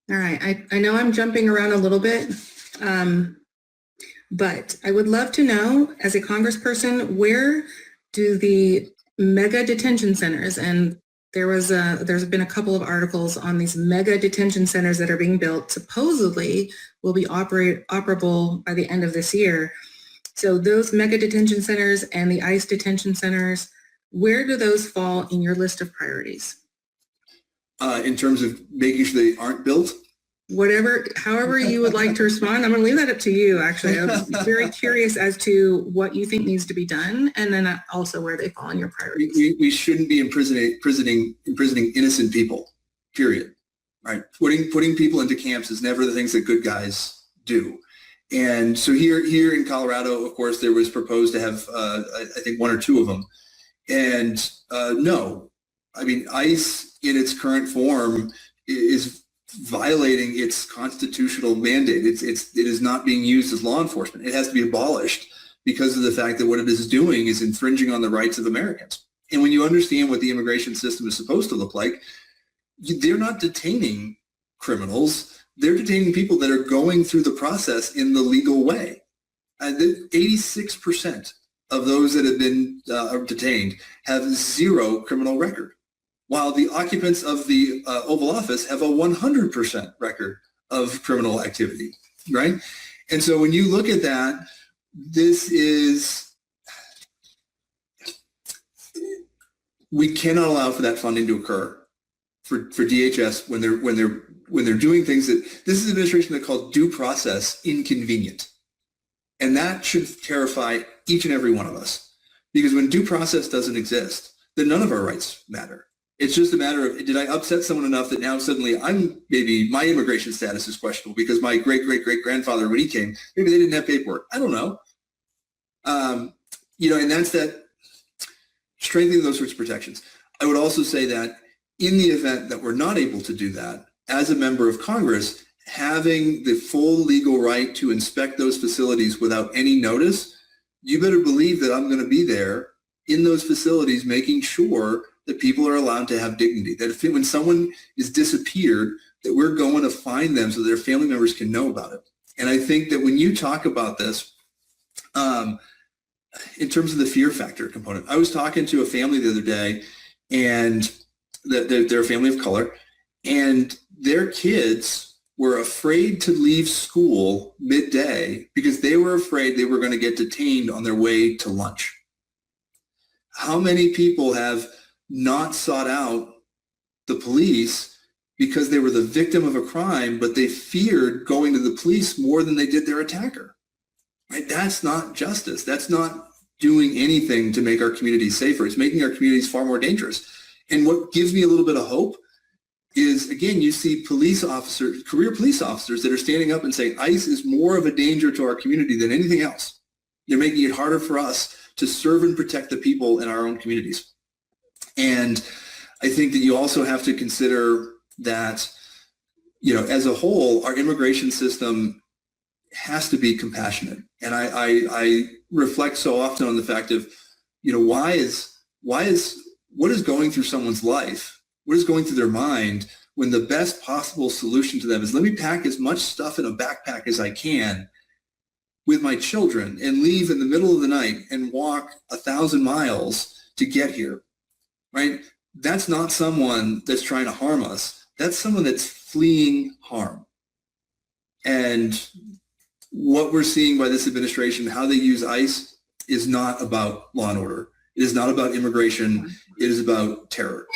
All right. I know I'm jumping around a little bit, but I would love to know, as a congressperson, where do the mega detention centers, and there's been a couple of articles on these mega detention centers that are being built, supposedly will be operable by the end of this year. So those mega detention centers and the ICE detention centers, where do those fall in your list of priorities? In terms of making sure they aren't built? However you would like to respond. I'm going to leave that up to you, actually. I'm very curious as to what you think needs to be done, and then also where they fall in your priorities. We shouldn't be imprisoning innocent people, period. Right? Putting people into camps is never the things that good guys do. And so here in Colorado, of course, there was proposed to have, I think, one or two of them. And no, I mean, ICE in its current form is violating its constitutional mandate. It is not being used as law enforcement. It has to be abolished because of the fact that what it is doing is infringing on the rights of Americans. And when you understand what the immigration system is supposed to look like, they're not detaining criminals. They're detaining people that are going through the process in the legal way. 86% of those that have been detained have zero criminal record, while the occupants of the Oval Office have a 100% record of criminal activity, right? And so when you look at that, we cannot allow for that funding to occur for DHS when they're doing things that this is an administration that called due process inconvenient. And that should terrify each and every one of us, because when due process doesn't exist, then none of our rights matter. It's just a matter of, did I upset someone enough that now suddenly maybe my immigration status is questionable because my great-great-great-grandfather, when he came, maybe they didn't have paperwork. I don't know. And that's that strengthening those sorts of protections. I would also say that in the event that we're not able to do that, as a member of Congress, having the full legal right to inspect those facilities without any notice, you better believe that I'm going to be there in those facilities making sure that people are allowed to have dignity, that when someone is disappeared, that we're going to find them so their family members can know about it. And I think that when you talk about this, in terms of the fear factor component, I was talking to a family the other day, and they're a family of color, and their kids were afraid to leave school midday because they were afraid they were going to get detained on their way to lunch. How many people have not sought out the police because they were the victim of a crime, but they feared going to the police more than they did their attacker? Right? That's not justice. That's not doing anything to make our communities safer. It's making our communities far more dangerous. And what gives me a little bit of hope is, again, you see police officers, career police officers that are standing up and saying ICE is more of a danger to our community than anything else. They're making it harder for us to serve and protect the people in our own communities. And I think that you also have to consider that, as a whole, our immigration system has to be compassionate. And I reflect so often on the fact of, what is going through someone's life, what is going through their mind, when the best possible solution to them is, let me pack as much stuff in a backpack as I can with my children and leave in the middle of the night and walk 1,000 miles to get here, right? That's not someone that's trying to harm us. That's someone that's fleeing harm. And what we're seeing by this administration, how they use ICE, is not about law and order. It is not about immigration. It is about terror.